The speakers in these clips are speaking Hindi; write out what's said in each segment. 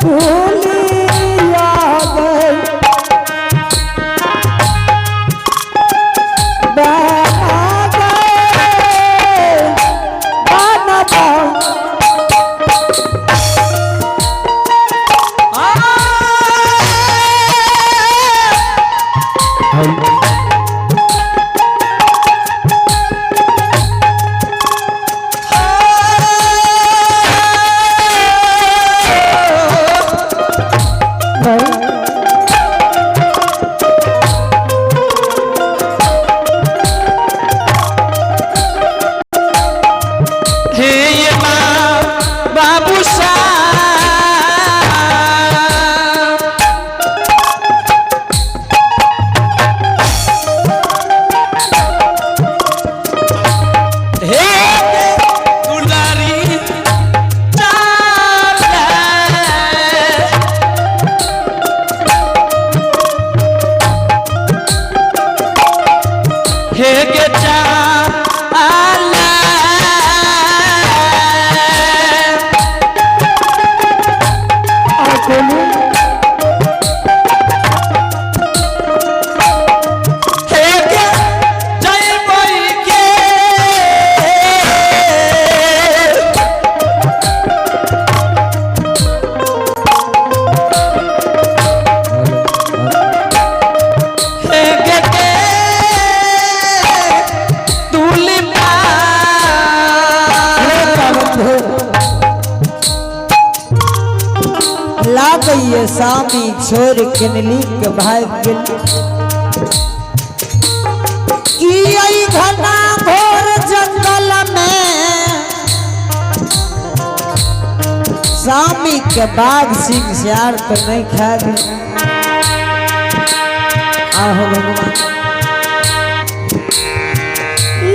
भूलिया गई ये सामी छोर किनली के भाग गेल ई घना घोर जंगल में सामी के बाघ सिंह सियार तो नहीं खा गए। आहो भगवान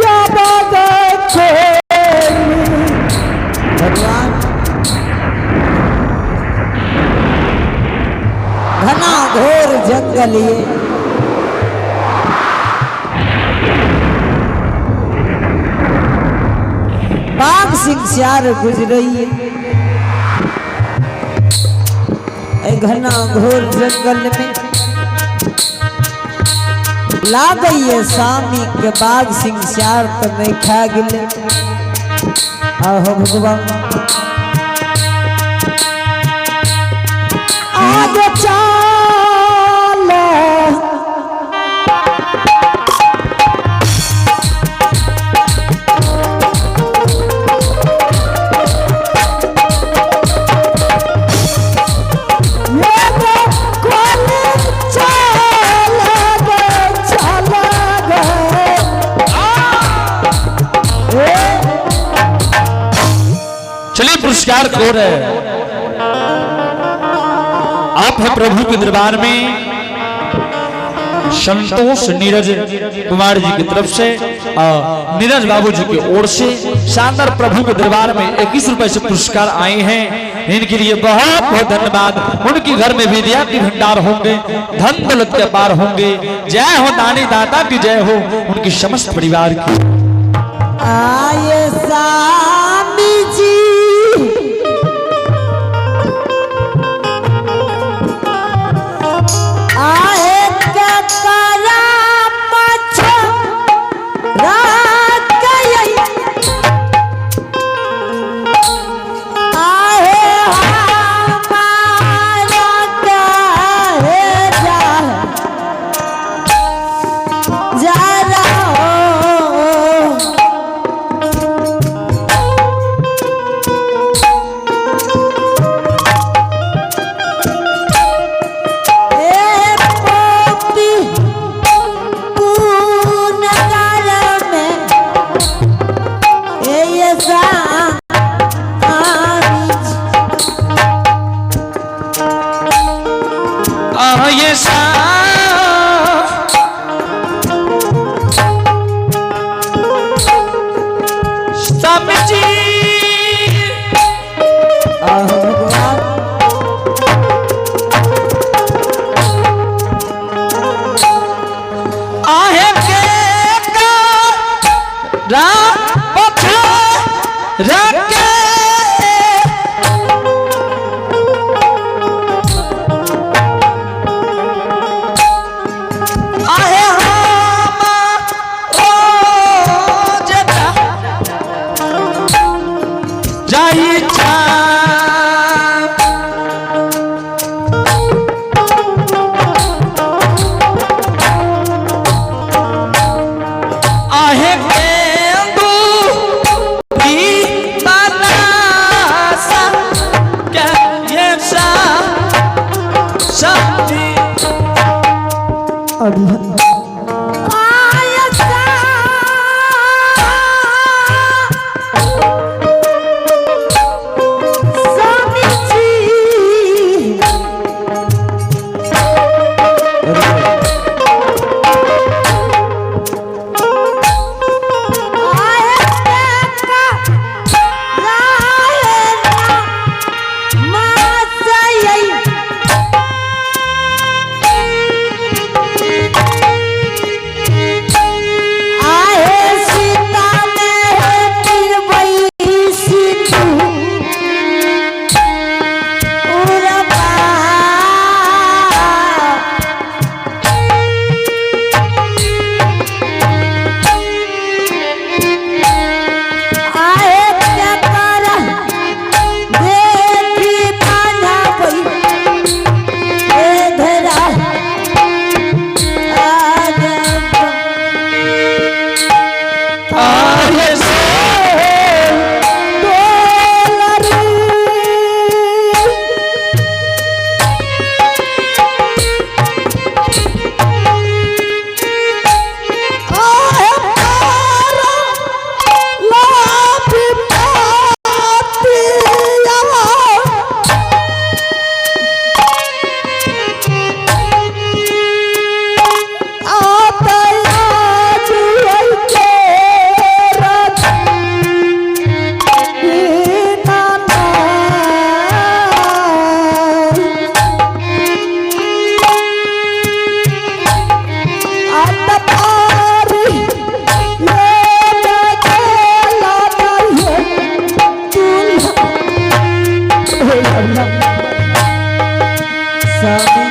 या भगवान घना घोर जंगल ये बाघ सिंह सियार गुजरई घना घोर जंगल में ला गई है सामी के बाघ सिंह सियार तो नहीं खा गिले। आहो भगवान आगे चाल चलिए पुरस्कार कौन है? आप है प्रभु के दरबार में संतोष नीरज कुमार जी की तरफ से और नीरज बाबू जी की ओर से शानदार प्रभु के दरबार में 21 रुपए से पुरस्कार आए हैं। इनके लिए बहुत बहुत धन्यवाद। उनके घर में विद्या की भंडार होंगे, धन दौलत के पार होंगे। जय हो दानी दाता की जय हो उनकी समस्त परिवार की। आये सामी जी स्वामी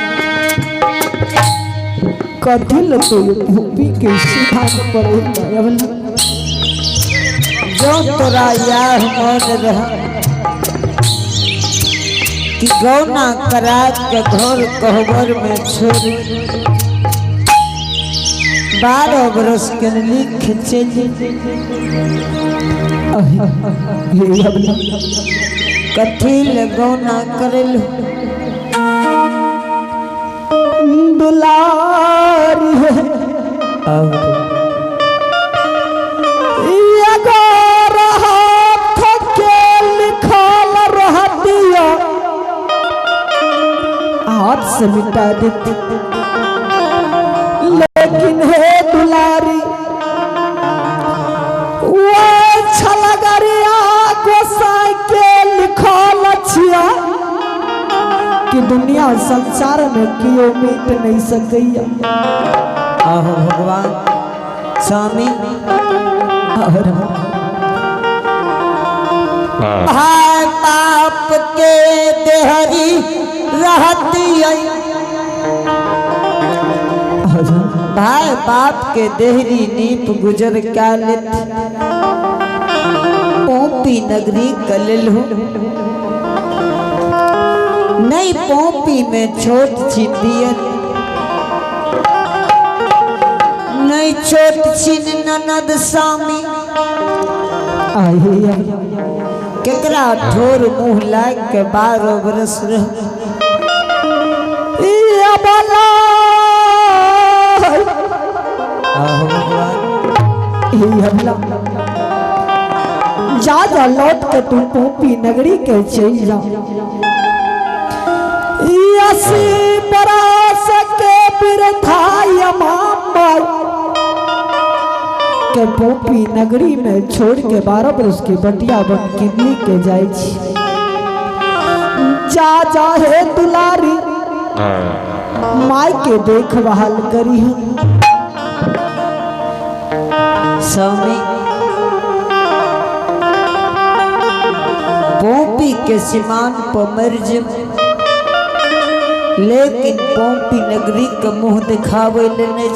कथिल तो भूपी के सिद्धांत पर अवला जो तोरा यार मन रहा कि गौना करा के घर कहबर में छोड़ 12 बरस के लिख चली कथिल गौना करल दुलारी हाथ से मिटा देती लेकिन हे दुलारी वो छलगरिया गोसाई के लिखल छिया कि दुनिया संसार में कियो मिट नहीं सकैया। आहो भगवान स्वामी भाई बाप के देहरी रहती भाई बाप के देहरी नीप गुजर क्या लेती पोपी नगरी कलिल हो नहीं पोपी में छोट छिपियन नहीं छोट छिन ननद स्वामी केकरा ठोर मुँह लाग के 12 बरस रह जा जा लौट के तू पोपी नगरी के चल जा 80 बरस के बिरथाई के पोपी नगरी में छोड़ के 12 बरस की बटिया बन किन्नी के जाय छी। जा जा हे दुलारी माई के देखभाल करी स्वामी पोपी के सीमान पर मर्ज लेकिन पोपी नगरी का मुंह दिखावे लेने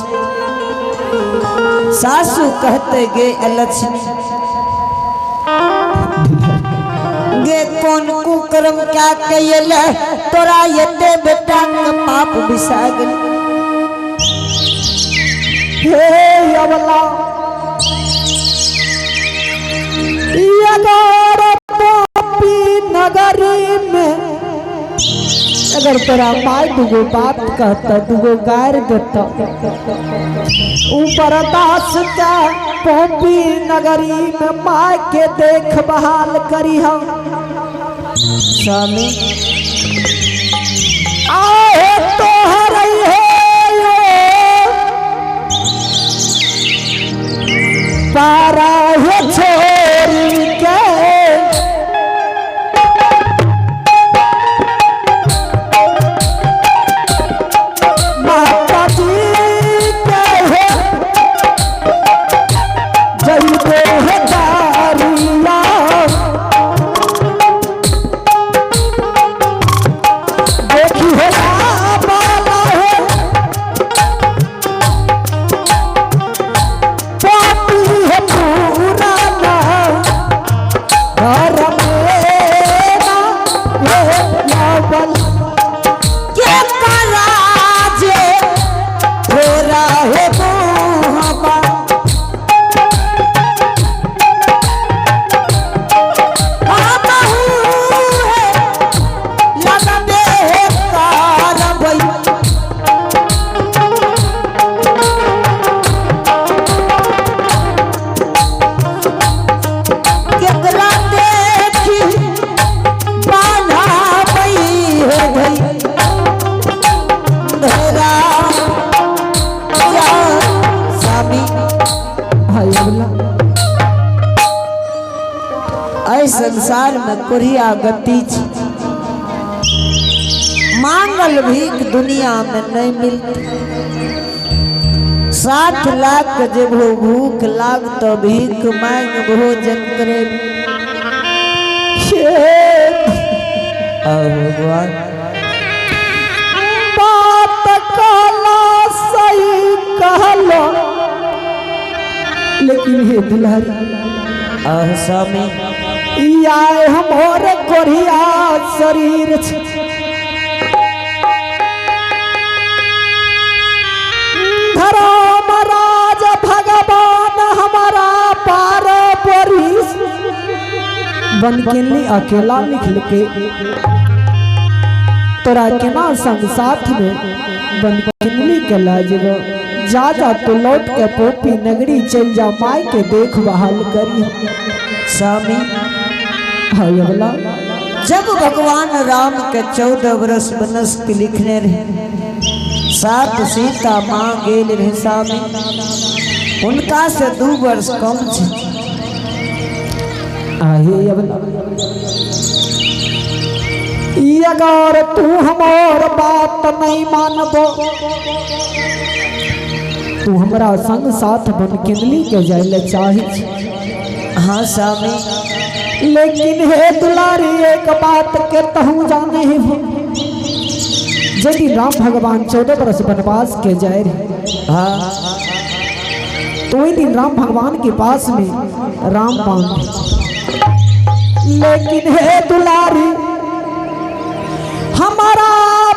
सासू कहते गे अलक्ष्मी गे कौन कुकर्म क्या कयल तोरा ये बेटा का पाप बिसागल हे अवला नगरी में अगर तेरा माई दुगो बात कहता दुगो गार देता ऊपर दास का पोपी नगरी में माई के देखभाल करी हम स्वामी आए तो हरई है पारा है छोरी के संसार में कुरिया गति मांगल भीख दुनिया में नहीं मिलती 60 लाख जब हो भूख लाग तो भीख मांग भोजन करे भगवान बात कहला सही कहलो, लेकिन हे दुलारी स्वामी आए हमर कोरिया शरीर छ। धर्मराज भगवान हमारा पार परिस बन के अकेला निकल के तोरा केना संग साथ में बन के लाजब जा जा तो लौट के पोपी नगरी चल जा, माई के देख बहाल करी। स्वामी अगला जब भगवान राम के 14 वर्ष बनस के लिखने रहे, 7 सीता माँ गेल रहे स्वामी, उनका से 2 वर्ष कम छे। अगर तू हमार बात नहीं मानबो, तू हमरा संग साथ बन किनली के जाइले चाही। हाँ स्वामी, लेकिन हे दुलारी एक बात के तहु जाने ही हो, यदि राम भगवान 14 वर्ष वनवास के जाए रहे, हाँ तो एक दिन राम भगवान के पास में राम पान, लेकिन हे दुलारी हमारा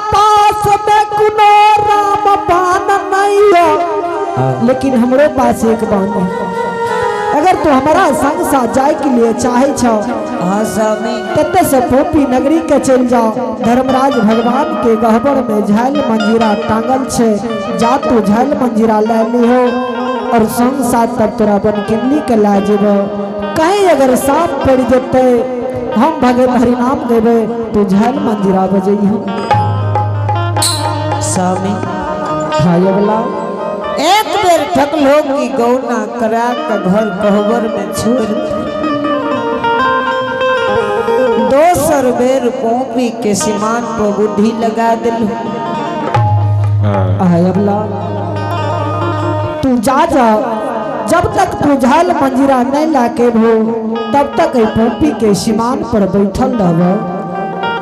पास में कुनो राम बाण नहीं हो, लेकिन हमरे पास एक बाण है। अगर तू हमारा संग साथ जाए के लिए चाहे छो, हाँ स्वामी, तत्ते से पोपी नगरी के चल जाओ। धर्मराज भगवान के गहबर में झाल मंजीरा टांगल छे, जा तू झाल मंजीरा ले ली हो और संग साथ तब तोरा बन किन्नी के ला जेबो। कहीं अगर सांप पड़ जते हम भगत हरिनाम देवे तो झाल मंजीरा बजई हो। स्वामी हाँ अगला एक बेर ठकलो की गौना करा के घर कहबर में छोड़ दे, 200 बेर पोपी के सीमान पर बुद्धि लगा दिल। अगला तू जा जा, जब तक तू झाल मंजीरा नहीं लाके भो तब तक पोपी के सीमान पर बैठल रह।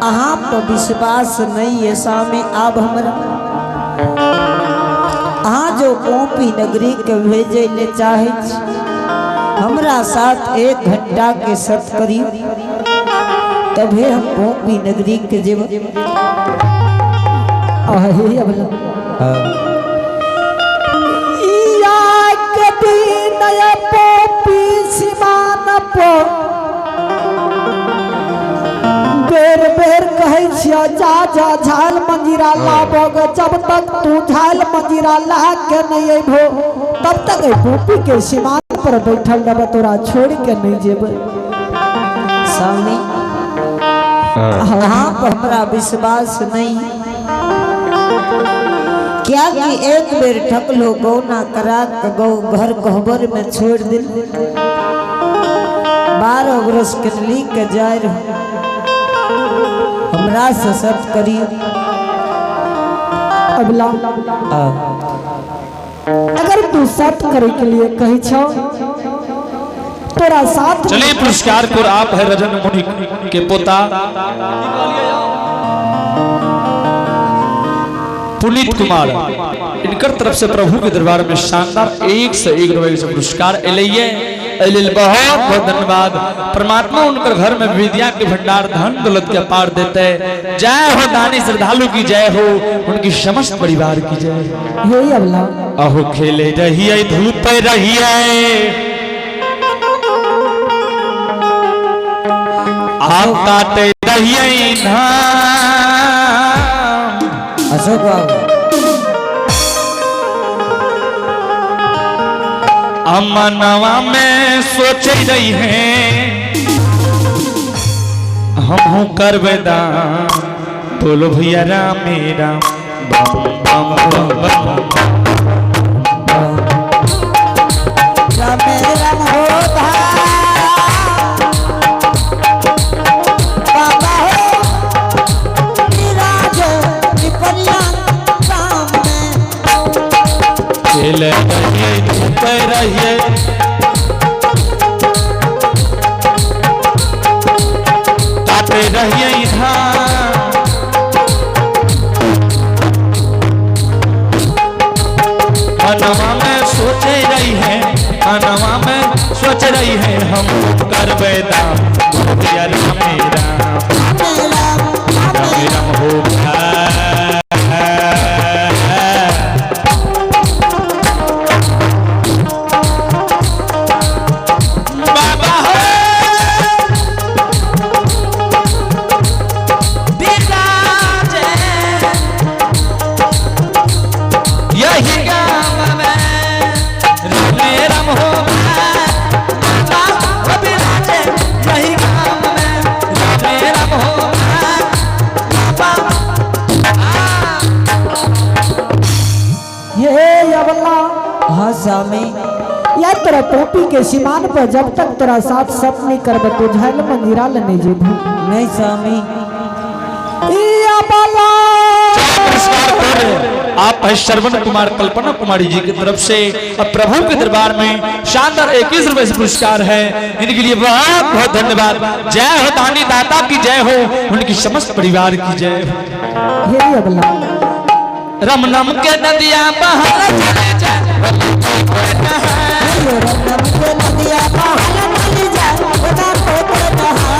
अहाँ पर विश्वास नहीं है स्वामी, अब हमरा अहाँ जो पोपी नगरी के भेजे ले चाहे, हमरा साथ 1 घंटा के सत करी, तभी हम पोपी नगरी के जेब। बेर बेर कहे छियो जा जा झाल मंजीरा लाबोग, जब तक तू झाल मंजीरा ला के नहीं अबो तब तक पोपी के सीमान पर बैठल रह, तोरा छोड़ के नहीं जेबे। स्वामी अहाँ पर हमरा विश्वास नहीं, क्या कि एक बेर ठकलो गौना करा के गौ घर कहबर में छोड़ दिल, 12 वर्ष कनली के जाय रहो, हमरा से सत करी। अगला अगर तू सत करे के लिए कही छो तोरा साथ। चलिए पुरस्कार को आप है रजन मुनि के पोता पुनीत कुमार, इनकर तरफ से प्रभु के दरबार में शानदार 1 से 1 रुपए से पुरस्कार एलिए। बहुत बहुत धन्यवाद। परमात्मा उनकर घर में विद्या के भंडार धन दौलत के पार देते। जय हो दानी श्रद्धालु की जय हो, उनकी समस्त परिवार की जय। यही अगला अहो खेले रहिए धूप रहिए, आप काटे रहिए धाम। अशोक बाबू अमनवा में सोच रही है हम करबे दान, बोलो भैया राम मेरा बम बम बम बम। राम राम होता बाबा हो विराज विपरिया राम में। खेल रहिए धूप रहिए, काटे रहिए धान। आई है हम कर बैदा दिया राम राम हो बाबा हो यही गाँव में राम हो यही गाँव में राम हो ये अबला हाँ स्वामी या तेरा पोपी के सीमान पर जब तक तेरा साथ सब नहीं करब तो झैल मंदिरा लेने जेबू नहीं स्वामी। या अबला आप है श्रवण कुमार कल्पना कुमारी जी की तरफ से अब प्रभु के दरबार में शानदार 21 रुपए से पुरस्कार है। इनके लिए बहुत बहुत धन्यवाद। जय हो दानी दाता की जय हो, उनकी समस्त परिवार की जय हो। ये अबला रम नम के नदिया बहा चले जा रम नम के नदिया बहा चले जा नहा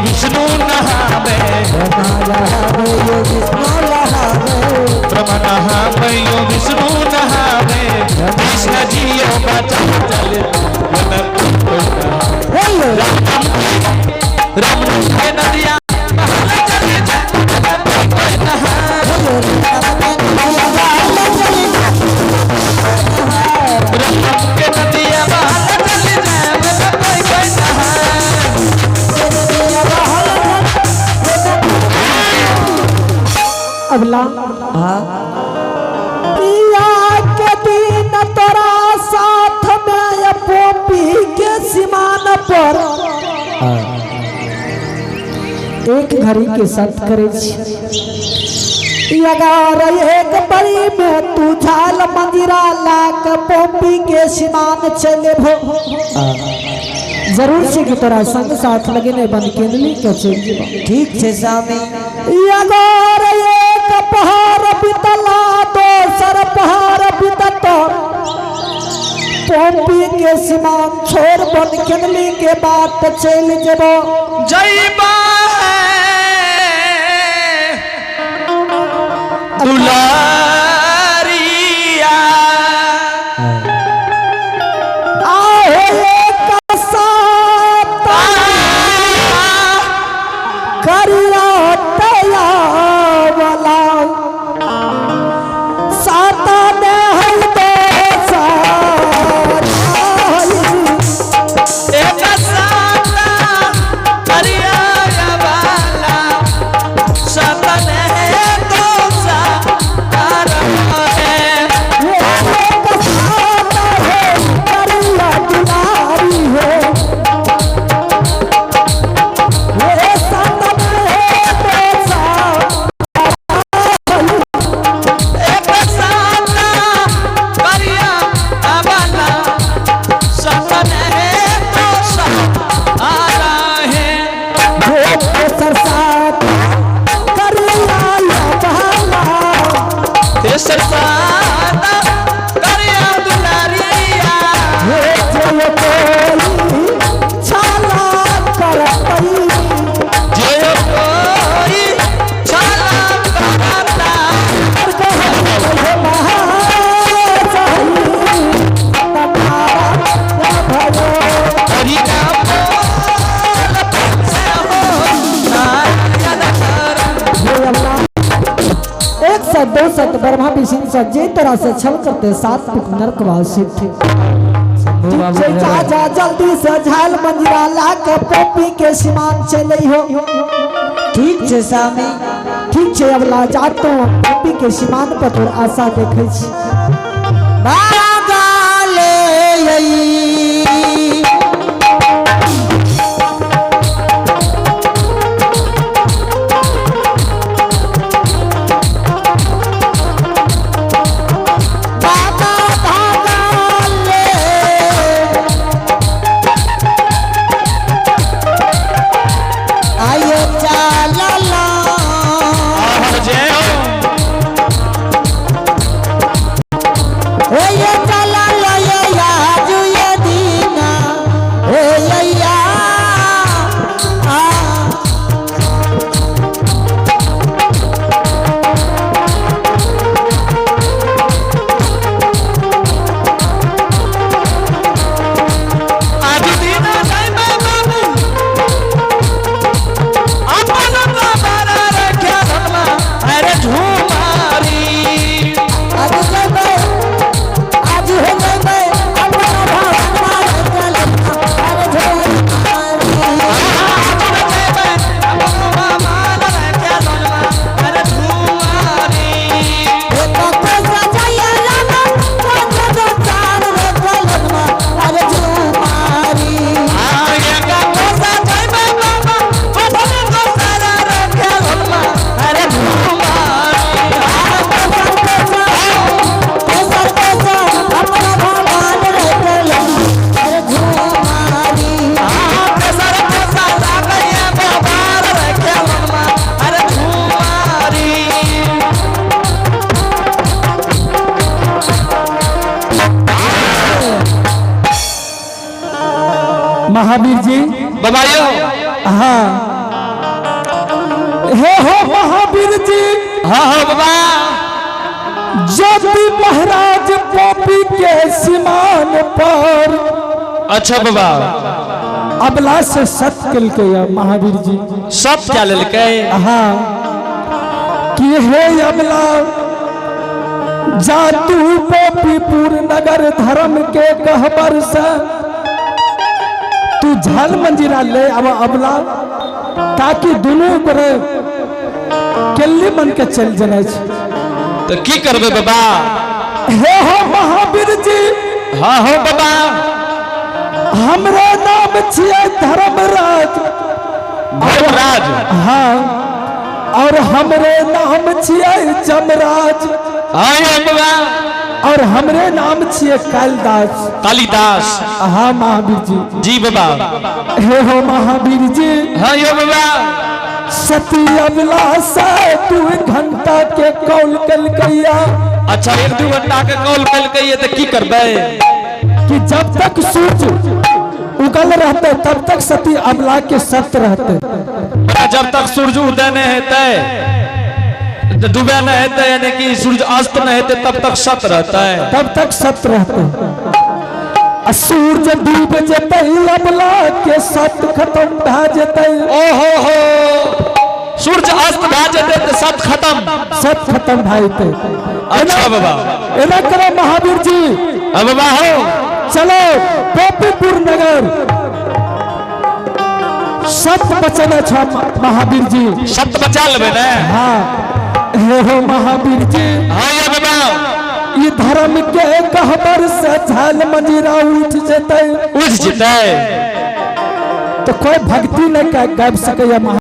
विष्णु नहावे ब्रह्म नहावे विष्णु नहावे कृष्ण जियो बचा चल राम के नदिया चले जा के नदिया चले अबला हाँ पिया के दिन तोरा साथ में ये पोपी के सीमान पर एक घड़ी के साथ करे छी। अगर एक बड़ी में तू झाल मंदिरा लाक पोपी के सीमान चले भो जरूर से कि तोरा संग साथ लगे ने बन केंदली के चल जीवा। ठीक है स्वामी। अगर एक पहाड़ बितला दोसर पहाड़ बितत पोपी के सीमान छोड़ बन केंदली के बात चल जेबो जय दुलारिया आओ एक साथ करिया तया वाला साता ने हल दो एक साता करिया वाला सतन है तो दो सत ब्रह्मा विष्णु से जे तरह से छल करते सात पुख नरकवासी थे। जा जा जल्दी से झाल मंजिरा ला के पोपी के सीमान चले हो। ठीक है स्वामी। ठीक है अबला जातो पोपी के सीमान पर तोर आशा देखे छी। भागाले आयो ओ ये चला लो ये याजू ये दीना ओ या महावीर जी बबाइयो हाँ हे हो महावीर जी हाँ हाँ बाबा ज्योति महाराज पोपी के सीमान पर अच्छा बाबा अबला से सत कल के महावीर जी सब क्या ललके हाँ कि हे अबला जातू पोपीपुर नगर धर्म के कहबर से तू झाल मंजीरा ले अब अबला ताकि दोनों करे केल्ली मन के चल जाए तो की करबे बाबा हे हो महावीर जी हाँ हो बाबा हमरे नाम छिए धर्मराज धर्मराज हाँ और हमरे नाम छिए जमराज हाँ ये बाबा और हमरे नाम छिए कालिदास कालिदास हाँ महावीर जी जी बाबा हे हो महावीर जी हाँ ये बाबा सती अबला से 2 घंटा के कॉल कल गया अच्छा 1-2 घंटा के कॉल कल कहिए तो की करबे कि जब तक सूरज उगल रहते तब तक सती अबला के सत्य रहते जब तक सूरज उदय नहीं हेते डूबे नहीं हेते यानी कि सूरज अस्त नहीं हेते तब तक सत रहता है तब तक सत्य रहते सूरज डूब जते अबला के सत्य खत्म भ जते ओहो हो सूरज अस्त भ जते तो सत खत्म सत्य खत्म भाईते अच्छा बाबा एना करो महावीर जी अब बाबा हो चलो पोपीपुर नगर सत्य बचना छ महावीर जी सत्य बचा लेबे ना हाँ हे हो महावीर जी हाँ ये बाबा ये धर्म के कहबर से झाल मंजीरा उठ जते उठ जते तो कोई भक्ति न गाब सके